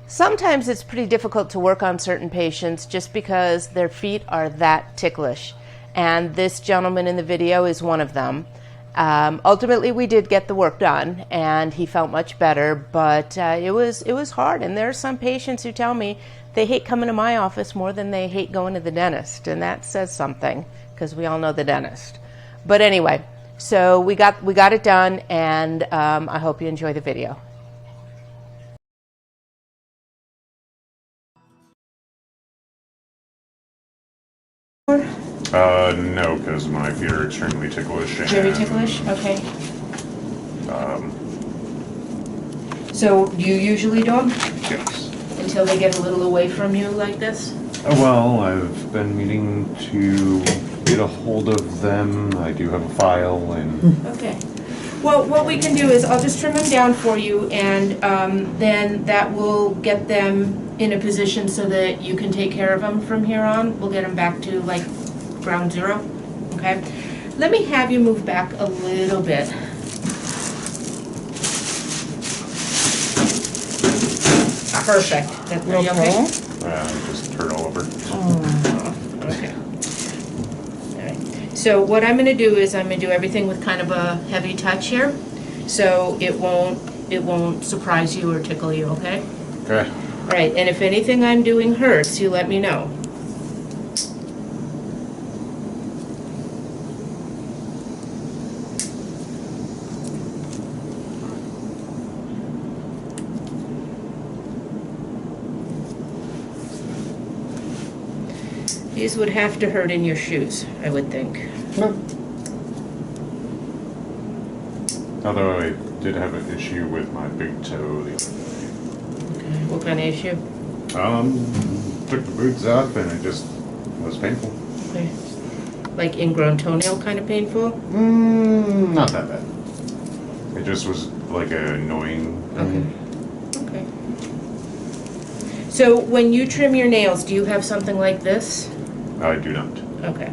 Sometimes it's pretty difficult to work on certain patients just because their feet are that ticklish. And this gentleman in the video is one of them. Ultimately, we did get the work done, and he felt much better, but it was hard. And there are some patients who tell me they hate coming to my office more than they hate going to the dentist, and that says something, because we all know the dentist. But anyway, so we got it done, and I hope you enjoy the video. No, because my feet are extremely ticklish. Very ticklish? Okay. So you usually do them? Yes. Until they get a little away from you like this? Well, I've been meaning to get a hold of them. I do have a file and... Okay. Well, what we can do is I'll just trim them down for you, and then that will get them in a position so that you can take care of them from here on. We'll get them back to like ground zero. Okay. Let me have you move back a little bit. Perfect. Are you okay? Just turn all over. Oh, okay. All right. So what I'm going to do is I'm going to do everything with kind of a heavy touch here, so it won't surprise you or tickle you. Okay. Okay. All right. And if anything I'm doing hurts, you let me know. These would have to hurt in your shoes, I would think. No. Although I did have an issue with my big toe the other day. Okay. What kind of issue? Took the boots off and it just was painful. Okay. Like ingrown toenail kind of painful? Not that bad. It just was like annoying. Okay. Okay. So when you trim your nails, do you have something like this? I do not. Okay.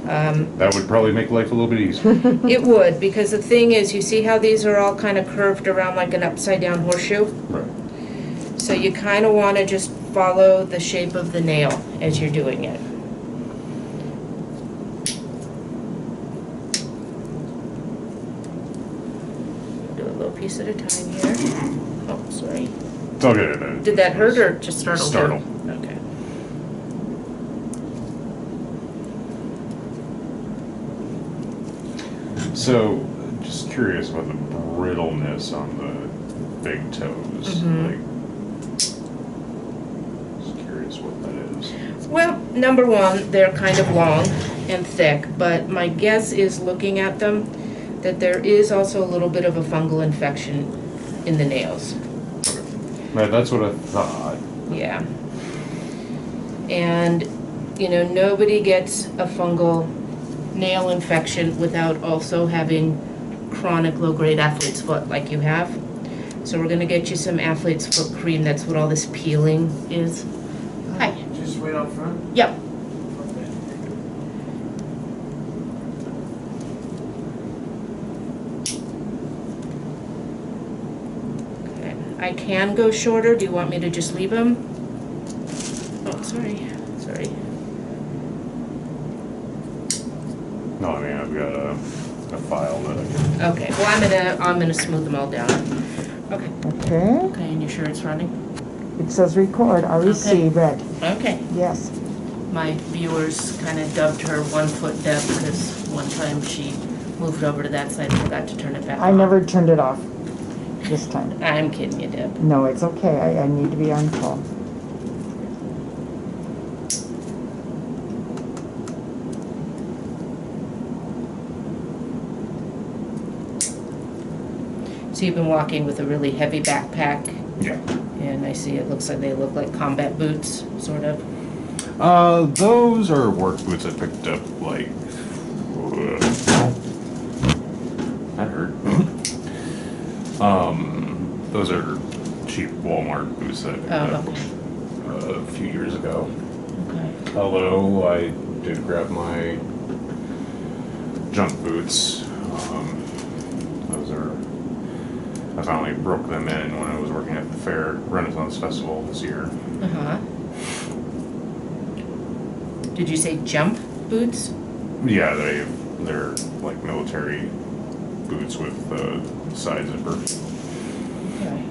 That would probably make life a little bit easier. It would, because the thing is, you see how these are all kind of curved around like an upside down horseshoe? Right. So you kind of want to just follow the shape of the nail as you're doing it. Do a little piece at a time here. Oh, sorry. It's all good. Did that hurt or just startle? Startle. Okay. So, just curious about the brittleness on the big toes. Like, just curious what that is. Well, number one, they're kind of long and thick, but my guess is, looking at them, that there is also a little bit of a fungal infection in the nails. Right, that's what I thought. Yeah. And, you know, nobody gets a fungal nail infection without also having chronic low-grade athlete's foot like you have. So we're going to get you some athlete's foot cream. That's what all this peeling is. Hi. Just wait out front? Yep. Okay. I can go shorter. Do you want me to just leave them? Oh, sorry. Sorry. No, I mean, I've got a file that I can... Okay. Well, I'm gonna smooth them all down. Okay. Okay, Okay, and you sure it's running? it says record, REC, red. Okay. Yes. My viewers kind of dubbed her 1 foot Deb because one time she moved over to that side and forgot to turn it back I on. never turned it off this time. I'm kidding you, Deb. No, it's okay, I need to be on call. So you've been walking with a really heavy backpack, Yeah. and I see it looks like they look like combat boots, sort of. Those are work boots I picked up, like... that hurt. Those are cheap Walmart boots that I picked up a few years ago. Okay. Although I did grab my junk boots. Those are I finally broke them in when I was working at the fair Renaissance Festival this year. Uh-huh. Did you say jump boots? Yeah, they're like military boots with side zipper. Okay.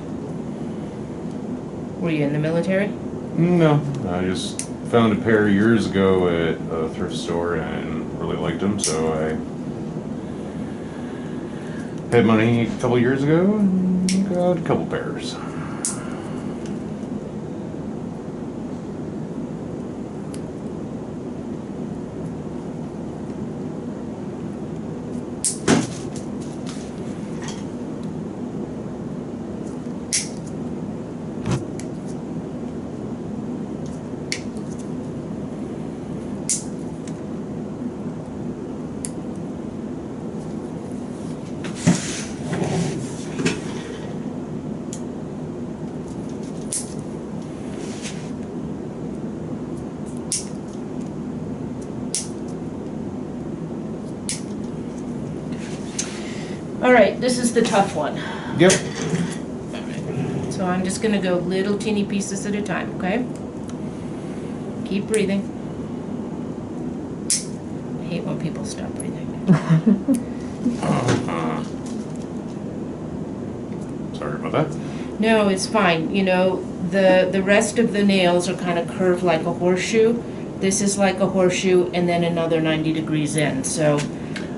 Were you in the military? No, I just found a pair years ago at a thrift store and really liked them, so I had money a couple years ago and got a couple pairs. All right, this is the tough one. Yep. So I'm just gonna go little teeny pieces at a time, okay? Keep breathing. I hate when people stop breathing. Sorry about that. No, it's fine. You know, the rest of the nails are kind of curved like a horseshoe. This is like a horseshoe and then another 90 degrees in, so.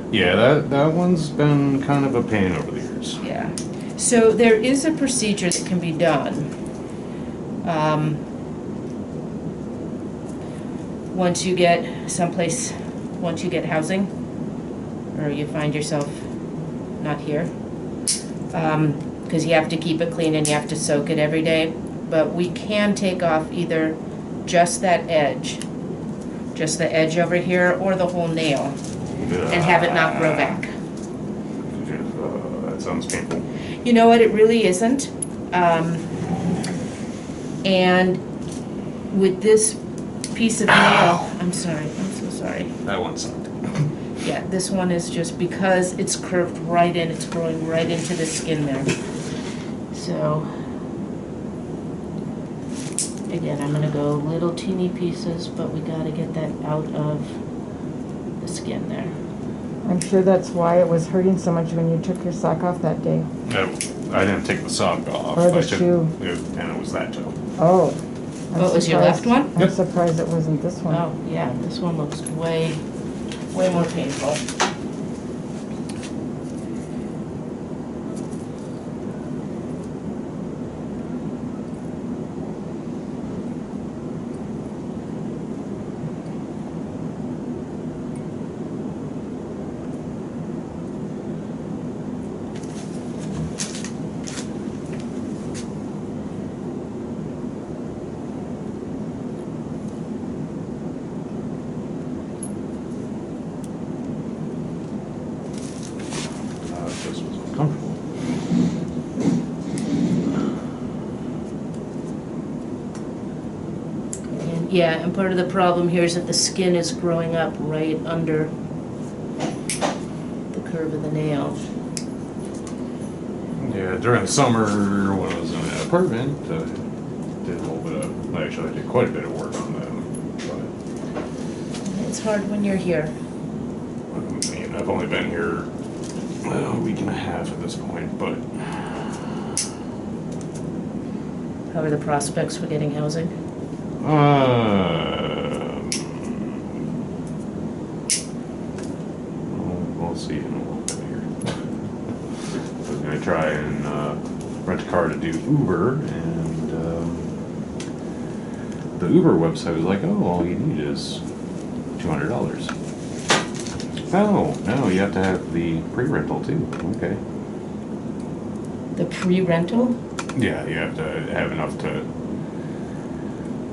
Yeah, that one's been kind of a pain over the years. Yeah. So there is a procedure that can be done. Once you get someplace, once you get housing, or you find yourself not here, because you have to keep it clean and you have to soak it every day. But we can take off either just that edge, just the edge over here, or the whole nail, and have it not grow back. That sounds painful. You know what, it really isn't. And with this piece of nail, I'm sorry, I'm so sorry. That one sucked. Yeah, this one is just because it's curved right in, it's growing right into the skin there. So, again, I'm gonna go little teeny pieces, but we gotta get that out of the skin there. I'm sure that's why it was hurting so much when you took your sock off that day. No, I didn't take the sock off. Or the I took, shoe. And it was that toe. Oh. I'm What was your left one? I'm surprised it wasn't this one. Oh, yeah, this one looks way more painful. This was uncomfortable. And yeah, and part of the problem here is that the skin is growing up right under the curve of the nail. Yeah, during the summer when I was in an apartment, I did a little bit of, actually I did quite a bit of work on them. It's hard when you're here. But, I mean, I've only been here a week and a half at this point, but How are the prospects for getting housing? we'll see in a little bit here. I was going to try and rent a car to do Uber, and the Uber website was like, oh, all you need is $200. Oh, no, you have to have the pre-rental too. Okay. The pre-rental? Yeah, you have to have enough to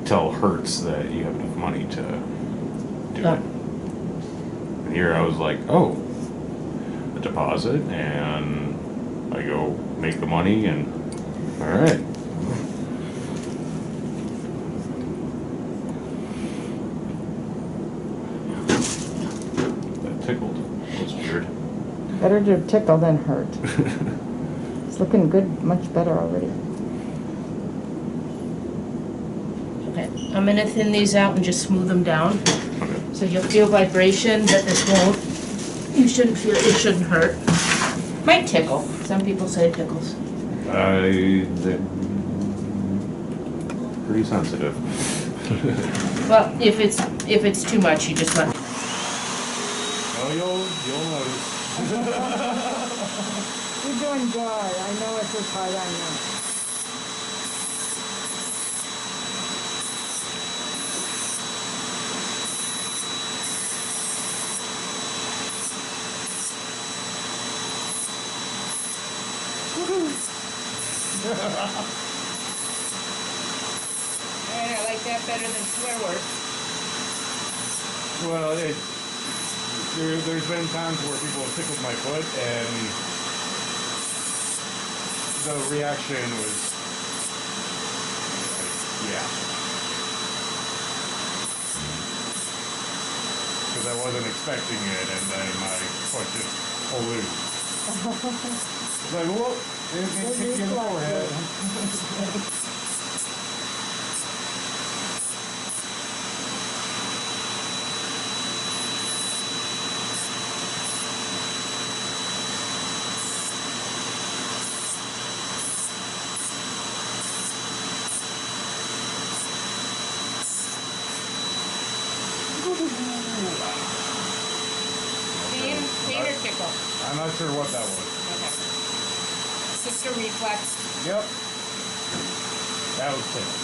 tell Hertz that you have enough money to do Oh. it. And here I was like, oh, a deposit, and I go make the money, and all right. That tickled. That was weird. Better to tickle than hurt. It's looking good, much better already. Okay, I'm gonna thin these out and just smooth them down. Okay. So you'll feel vibration, but this won't. You shouldn't feel, it shouldn't hurt. Might tickle. Some people say it tickles. They're pretty sensitive. Well, if it's too much, you just let me. Oh, you'll notice. You're doing good. I know it's as hard, I know. And I like that better than swear words. Well, there's been times where people have tickled my foot and the reaction was, yeah. Because I wasn't expecting it and then my foot just pulled loose. It's like, whoop, it kicked you in the forehead. Pain or tickle? I'm not sure what that was. Okay. Just a reflex. Yep. That was tickle.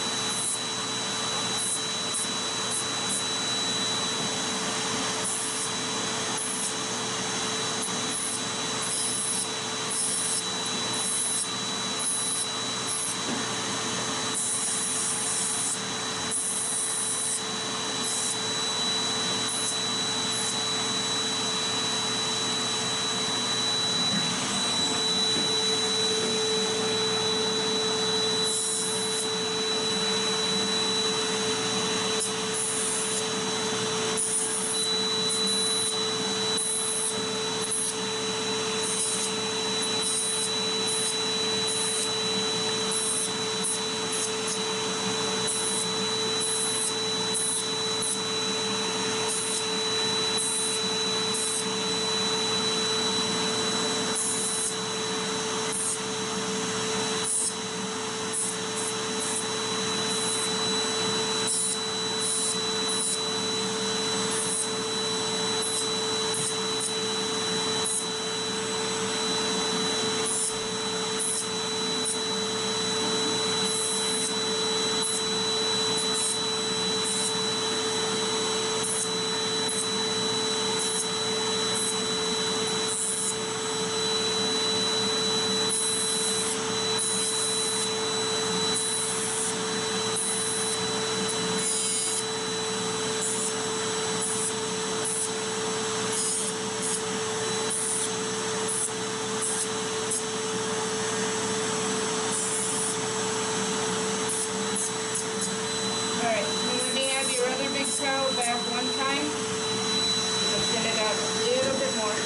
toe back one time. And thin it out a little bit more.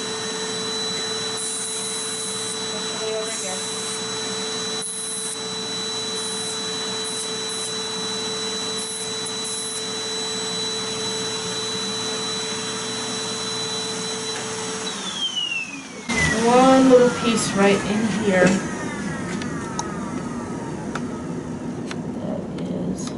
Especially over here. One little piece right in here. That is.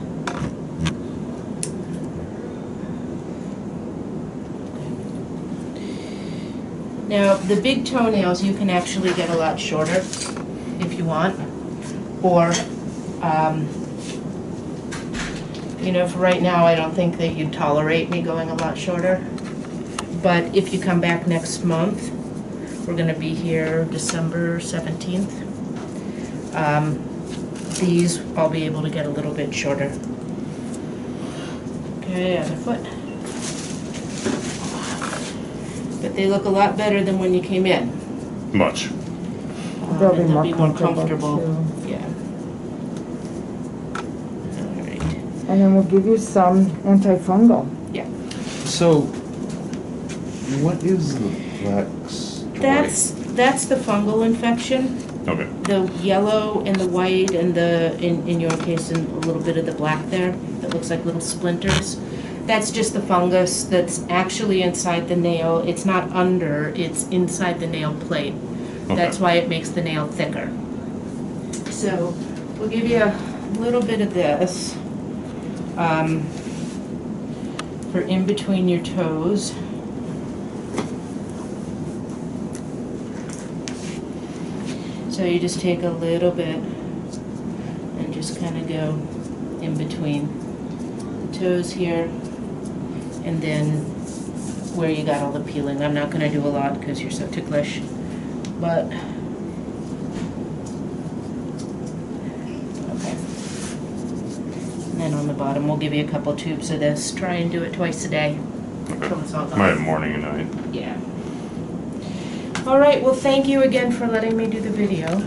Now, the big toenails you can actually get a lot shorter if you want. Or, you know, for right now, I don't think that you'd tolerate me going a lot shorter. But if you come back next month, we're going to be here December 17th. These I'll be able to get a little bit shorter. Okay, other foot. But they look a lot better than when you came in. Much. They'll be And more more comfortable, comfortable. too. Yeah. All right. And then we'll give you some antifungal. Yeah. So, what is the flex? That's the fungal infection. Okay. the yellow and the white and in your case, and a little bit of the black there that looks like little splinters, that's just the fungus that's actually inside the nail. It's not under, it's inside the nail plate. Okay. That's why it makes the nail thicker. So we'll give you a little bit of this for in between your toes. So you just take a little bit and just kind of go in between the toes here, and then where you got all the peeling. I'm not going to do a lot because you're so ticklish, but okay. And then on the bottom, we'll give you a couple tubes of this. Try and do it twice a day until it's all gone. My morning and night. Yeah. All right, well, thank you again for letting me do the video.